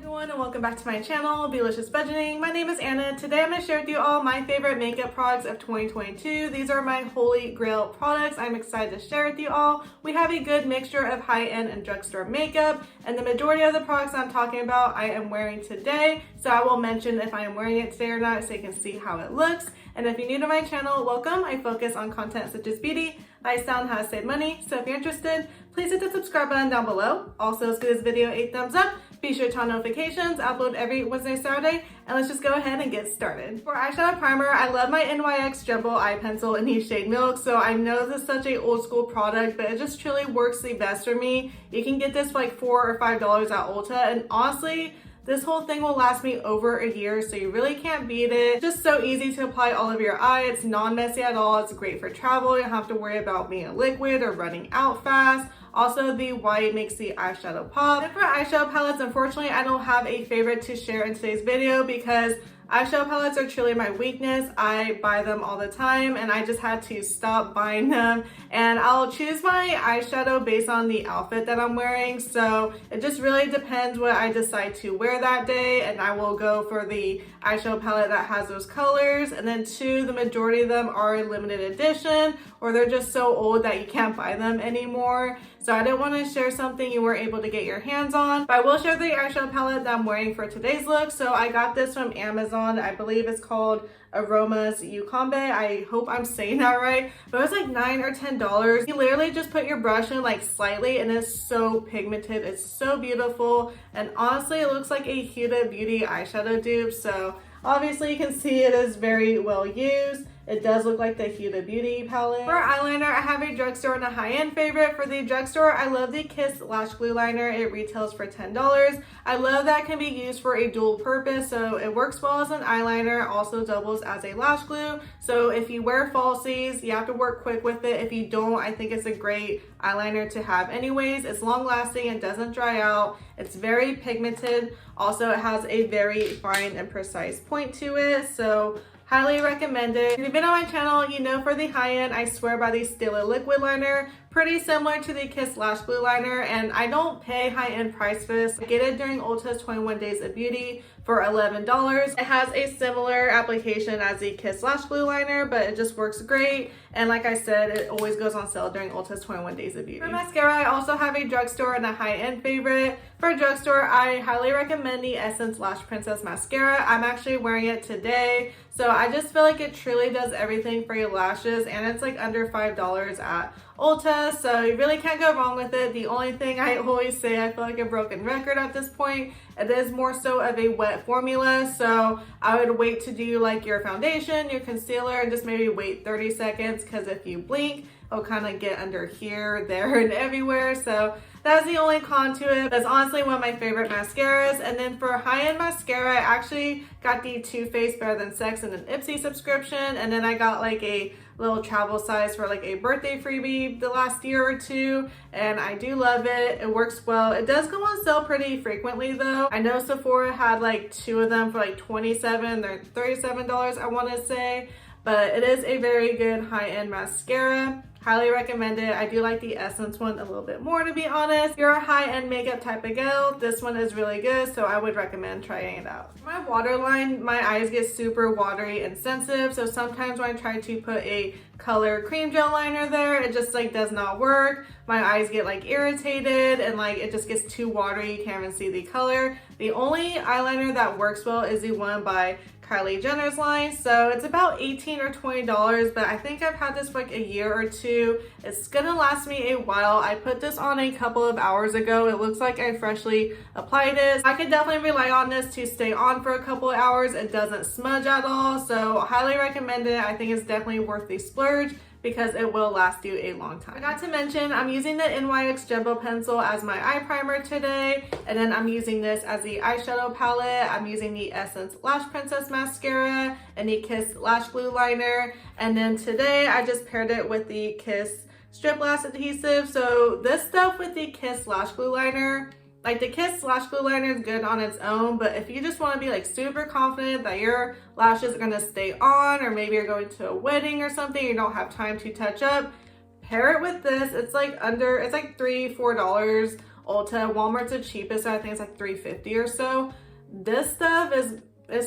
everyone and welcome back to my channel, Delicious Budgeting. My name is Anna. Today I'm going to share with you all my favorite makeup products of 2022. These are my holy grail products I'm excited to share with you all. We have a good mixture of high-end and drugstore makeup, and the majority of the products I'm talking about I am wearing today, so I will mention if I am wearing it today or not so you can see how it looks. And if you're new to my channel, welcome. I focus on content such as beauty, lifestyle, and how to save money. So if you're interested, please hit the subscribe button down below. Also, let's give this video a thumbs up. Be sure to turn on notifications. I upload every Wednesday, Saturday, and let's just go ahead and get started. For eyeshadow primer, I love my NYX Jumbo Eye Pencil in the shade Milk. So I know this is such a old school product, but it just truly works the best for me. You can get this for like $4 or $5 at Ulta, and honestly, this whole thing will last me over a year, so you really can't beat it. It's just so easy to apply all over your eye. It's non-messy at all. It's great for travel. You don't have to worry about being a liquid or running out fast. Also, the white makes the eyeshadow pop. And for eyeshadow palettes, unfortunately, I don't have a favorite to share in today's video because eyeshadow palettes are truly my weakness. I buy them all the time and I just had to stop buying them. And I'll choose my eyeshadow based on the outfit that I'm wearing. So it just really depends what I decide to wear that day. And I will go for the eyeshadow palette that has those colors. And then two, the majority of them are limited edition or they're just so old that you can't buy them anymore. So I didn't want to share something you weren't able to get your hands on, but I will share the eyeshadow palette that I'm wearing for today's look. So I got this from Amazon. I believe it's called Aromas Ucombe. I hope I'm saying that right, but it was like $9 or $10. You literally just put your brush in like slightly and it's so pigmented. It's so beautiful. And honestly, it looks like a Huda Beauty eyeshadow dupe. So obviously you can see it is very well used. It does look like the Huda Beauty palette. For eyeliner, I have a drugstore and a high-end favorite. For the drugstore, I love the Kiss Lash Glue Liner. It retails for $10. I love that it can be used for a dual purpose, so it works well as an eyeliner, also doubles as a lash glue. So if you wear falsies, you have to work quick with it. If you don't, I think it's a great eyeliner to have anyways. It's long-lasting, it doesn't dry out. It's very pigmented. Also, it has a very fine and precise point to it, so highly recommend it. If you've been on my channel, you know for the high end, I swear by the Stila liquid liner. Pretty similar to the Kiss Lash Glue Liner, and I don't pay high-end price for this. I get it during Ulta's 21 Days of Beauty for $11. It has a similar application as the Kiss Lash Glue Liner, but it just works great. And like I said, it always goes on sale during Ulta's 21 Days of Beauty. For mascara, I also have a drugstore and a high-end favorite. For drugstore, I highly recommend the Essence Lash Princess Mascara. I'm actually wearing it today. So I just feel like it truly does everything for your lashes, and it's like under $5 at Ulta, so you really can't go wrong with it. The only thing I always say, I feel like a broken record at this point, it is more so of a wet formula, so I would wait to do like your foundation, your concealer, and just maybe wait 30 seconds because if you blink, it'll kind of get under here, there, and everywhere. So that's the only con to it. That's honestly one of my favorite mascaras. And then for high-end mascara, I actually got the Too Faced Better Than Sex and an Ipsy subscription, and then I got like a little travel size for like a birthday freebie the last year or two, and I do love it. It works well. It does go on sale pretty frequently though. I know Sephora had like two of them for like $27 or $37, I want to say, but it is a very good high-end mascara. Highly recommend it. I do like the Essence one a little bit more, to be honest. If you're a high-end makeup type of gal, this one is really good, so I would recommend trying it out. For my waterline, my eyes get super watery and sensitive, so sometimes when I try to put a color cream gel liner there, it just like does not work. My eyes get like irritated and like it just gets too watery. You can't even see the color. The only eyeliner that works well is the one by Kylie Jenner's line, so it's about $18 or $20, but I think I've had this for like a year or two. It's gonna last me a while. I put this on a couple of hours ago. It looks like I freshly applied it. I could definitely rely on this to stay on for a couple of hours. It doesn't smudge at all, so highly recommend it. I think it's definitely worth the splurge because it will last you a long time. Not to mention, I'm using the NYX Jumbo Pencil as my eye primer today, and then I'm using this as the eyeshadow palette. I'm using the Essence Lash Princess Mascara and the Kiss Lash Glue Liner, and then today I just paired it with the Kiss Strip Lash Adhesive. So this stuff with the Kiss Lash Glue Liner, like the Kiss Lash Glue Liner is good on its own, but if you just want to be like super confident that your lashes are going to stay on, or maybe you're going to a wedding or something, you don't have time to touch up, pair it with this. It's like $3-4 Ulta. Walmart's the cheapest, so I think it's like $3.50 or so. This stuff is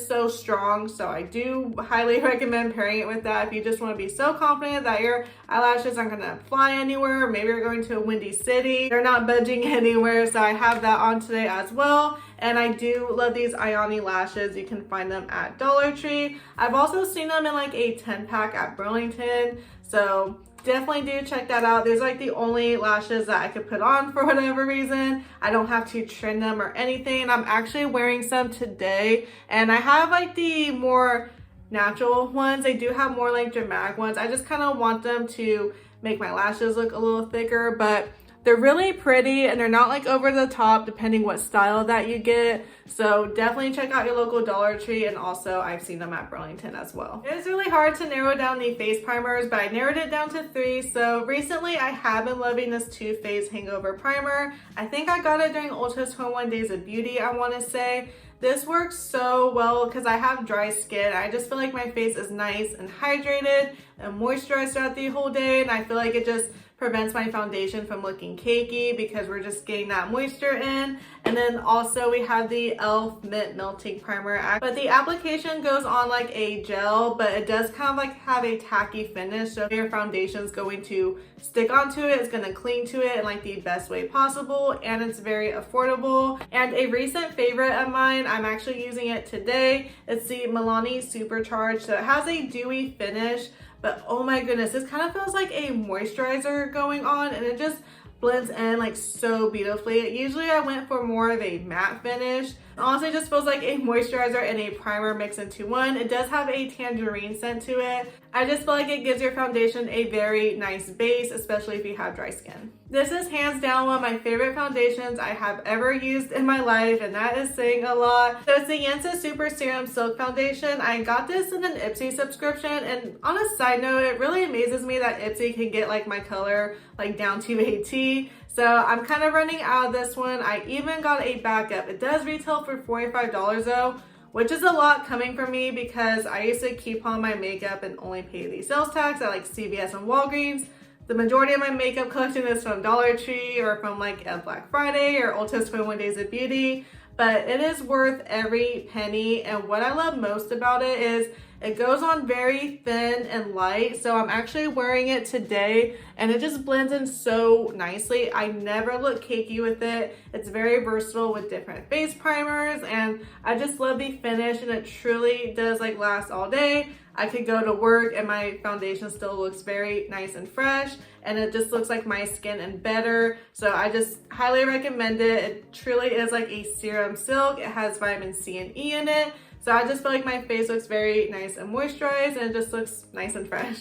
so strong, so I do highly recommend pairing it with that if you just want to be so confident that your eyelashes aren't going to fly anywhere. Maybe you're going to a windy city, they're not budging anywhere. So I have that on today as well. And I do love these Ioni lashes. You can find them at Dollar Tree. I've also seen them in like a 10-pack at Burlington, so definitely do check that out. These are like the only lashes that I could put on for whatever reason. I don't have to trim them or anything. I'm actually wearing some today, and I have like the more natural ones. They do have more like dramatic ones. I just kind of want them to make my lashes look a little thicker, but they're really pretty and they're not like over the top depending what style that you get. So definitely check out your local Dollar Tree, and also I've seen them at Burlington as well. It is really hard to narrow down the face primers, but I narrowed it down to 3. So recently I have been loving this Too Faced Hangover Primer. I think I got it during Ulta's 21 Days of Beauty, I want to say. This works so well because I have dry skin. I just feel like my face is nice and hydrated and moisturized throughout the whole day, and I feel like it just prevents my foundation from looking cakey because we're just getting that moisture in. And then also we have the e.l.f. Mint Melting Primer, but the application goes on like a gel, but it does kind of like have a tacky finish, so your foundation is going to stick onto it, it's going to cling to it in like the best way possible, and it's very affordable. And a recent favorite of mine, I'm actually using it today, it's the Milani Supercharged. So it has a dewy finish, but oh my goodness, this kind of feels like a moisturizer going on, and it just blends in like so beautifully. Usually I went for more of a matte finish. Honestly, it just feels like a moisturizer and a primer mixed into one. It does have a tangerine scent to it. I just feel like it gives your foundation a very nice base, especially if you have dry skin. This is hands down one of my favorite foundations I have ever used in my life, and that is saying a lot. So it's the Yansa Super Serum Silk Foundation. I got this in an Ipsy subscription, and on a side note, it really amazes me that Ipsy can get like my color like down to a T. So I'm kind of running out of this one. I even got a backup. It does retail for $45 though, which is a lot coming from me because I used to keep on my makeup and only pay the sales tax at like CVS and Walgreens. The majority of my makeup collection is from Dollar Tree or from like a Black Friday or Ulta's 21 Days of Beauty, but it is worth every penny. And what I love most about it is it goes on very thin and light. So I'm actually wearing it today and it just blends in so nicely. I never look cakey with it. It's very versatile with different face primers, and I just love the finish, and it truly does like last all day. I could go to work and my foundation still looks very nice and fresh, and it just looks like my skin and better. So I just highly recommend it. It truly is like a serum silk. It has vitamin C and E in it. So I just feel like my face looks very nice and moisturized, and it just looks nice and fresh.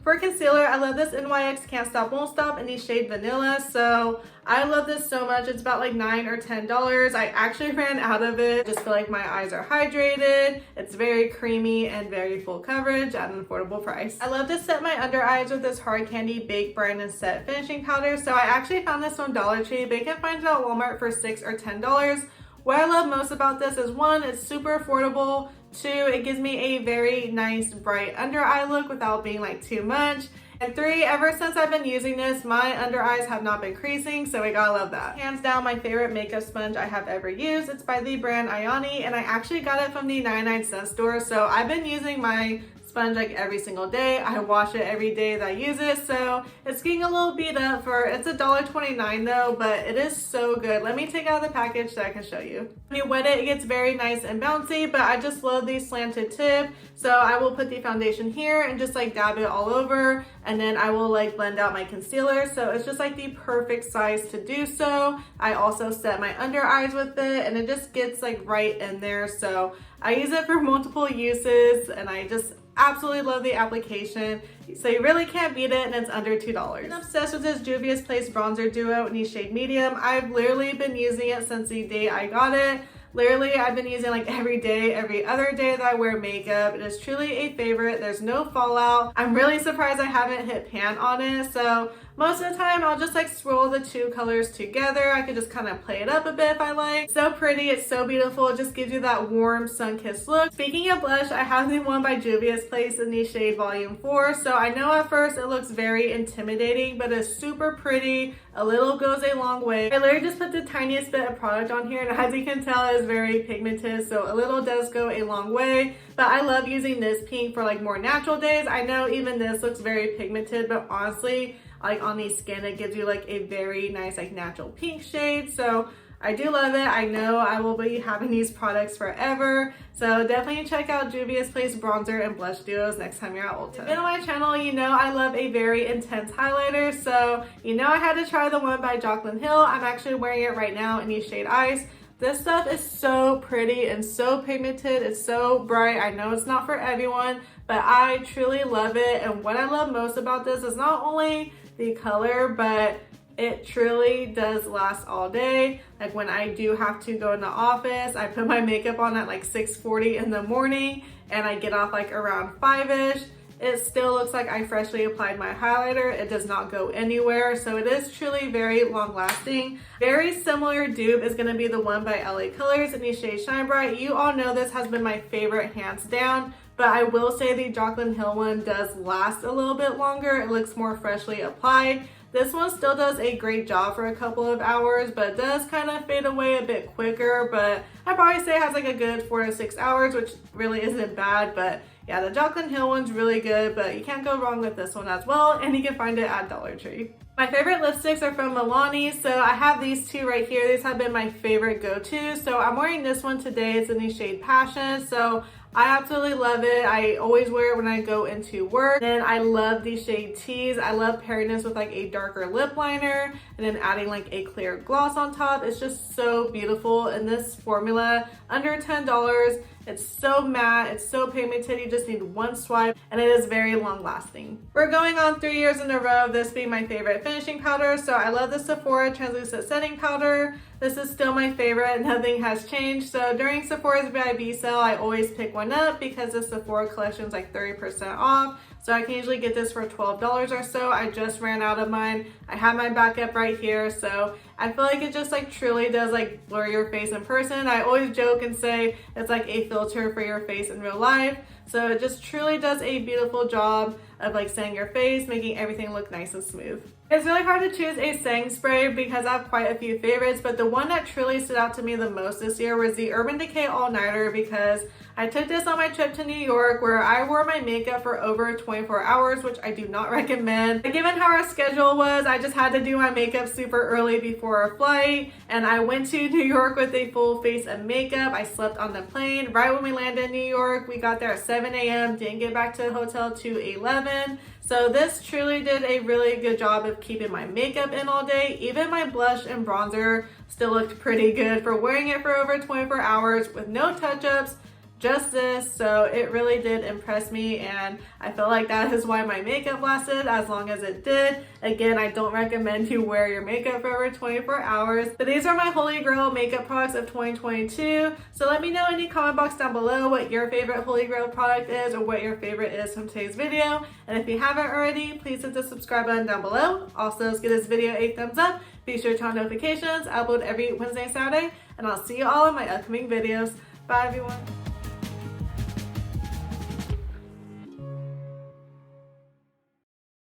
For concealer, I love this NYX Can't Stop Won't Stop in the shade Vanilla. So I love this so much. It's about like $9 or $10. I actually ran out of it. Just feel like my eyes are hydrated. It's very creamy and very full coverage at an affordable price. I love to set my under eyes with this Hard Candy Bake Brightening and Set Finishing Powder. So I actually found this on Dollar Tree, but you can find it at Walmart for $6 or $10. What I love most about this is 1, it's super affordable. 2, it gives me a very nice bright under eye look without being like too much. And 3, ever since I've been using this, my under eyes have not been creasing, so I gotta love that. Hands down, my favorite makeup sponge I have ever used. It's by the brand Ioni, and I actually got it from the 99-cent store. So I've been using my sponge like every single day. I wash it every day that I use it, so it's getting a little beat up. It's $1.29 though, but it is so good. Let me take out the package so I can show you. When you wet it, it gets very nice and bouncy, but I just love the slanted tip. So I will put the foundation here and just like dab it all over, and then I will like blend out my concealer. So it's just like the perfect size to do so. I also set my under eyes with it, and it just gets like right in there. So I use it for multiple uses, and I just absolutely love the application. So you really can't beat it, and it's under $2. I'm obsessed with this Juvia's Place Bronzer Duo in the shade Medium. I've literally been using it since the day I got it. Literally, I've been using like every day, every other day that I wear makeup. It is truly a favorite. There's no fallout. I'm really surprised I haven't hit pan on it. So most of the time I'll just like swirl the two colors together. I could just kind of play it up a bit if I like. So pretty, it's so beautiful. It just gives you that warm sun-kissed look. Speaking of blush, I have the one by Juvia's Place in the shade Volume 4. So I know at first it looks very intimidating, but it's super pretty. A little goes a long way. I literally just put the tiniest bit of product on here, and as you can tell, it's very pigmented, so a little does go a long way. But I love using this pink for like more natural days. I know even this looks very pigmented, but honestly, like on the skin, it gives you like a very nice like natural pink shade. So I do love it. I know I will be having these products forever. So definitely check out Juvia's Place bronzer and blush duos next time you're at Ulta. If you've been on my channel, you know I love a very intense highlighter. So you know I had to try the one by Jaclyn Hill. I'm actually wearing it right now in the shade Ice. This stuff is so pretty and so pigmented. It's so bright. I know it's not for everyone, but I truly love it. And what I love most about this is not only the color, but it truly does last all day. Like when I do have to go in the office, I put my makeup on at like 6:40 in the morning and I get off like around 5-ish. It still looks like I freshly applied my highlighter. It does not go anywhere. So it is truly very long lasting. Very similar dupe is gonna be the one by LA Colors in the shade Shine Bright. You all know this has been my favorite hands down, but I will say the Jaclyn Hill one does last a little bit longer. It looks more freshly applied. This one still does a great job for a couple of hours, but it does kind of fade away a bit quicker. But I'd probably say it has like a good 4 to 6 hours, which really isn't bad. But yeah, the Jaclyn Hill one's really good, but you can't go wrong with this one as well. And you can find it at Dollar Tree. My favorite lipsticks are from Milani. So I have these two right here. These have been my favorite go-to. So I'm wearing this one today. It's in the shade Passion. So I absolutely love it. I always wear it when I go into work. And I love the shade Tease. I love pairing this with like a darker lip liner and then adding like a clear gloss on top. It's just so beautiful. And this formula, under $10. It's so matte, it's so pigmented, you just need one swipe, and it is very long lasting. We're going on 3 years in a row of this being my favorite finishing powder, so I love the Sephora Translucent Setting Powder. This is still my favorite, nothing has changed. So during Sephora's VIB sale, I always pick one up because the Sephora collection is like 30% off. So I can usually get this for $12 or so. I just ran out of mine. I have my backup right here. So I feel like it just like truly does like blur your face in person. I always joke and say it's like a filter for your face in real life. So it just truly does a beautiful job of like setting your face, making everything look nice and smooth. It's really hard to choose a setting spray because I have quite a few favorites, but the one that truly stood out to me the most this year was the Urban Decay All Nighter, because I took this on my trip to New York where I wore my makeup for over 24 hours, which I do not recommend. But given how our schedule was, I just had to do my makeup super early before our flight, and I went to New York with a full face of makeup. I slept on the plane right when we landed in New York. We got there at 7 a.m., didn't get back to the hotel till 11. So this truly did a really good job of keeping my makeup in all day. Even my blush and bronzer still looked pretty good for wearing it for over 24 hours with no touch-ups, just this. So it really did impress me, and I feel like that is why my makeup lasted as long as it did. Again, I don't recommend you wear your makeup for over 24 hours, but these are my holy grail makeup products of 2022. So let me know in the comment box down below what your favorite holy grail product is, or what your favorite is from today's video. And if you haven't already, please hit the subscribe button down below. Also, give this video a thumbs up. Be sure to turn on notifications. I upload every Wednesday and Saturday, and I'll see you all in my upcoming videos. Bye everyone.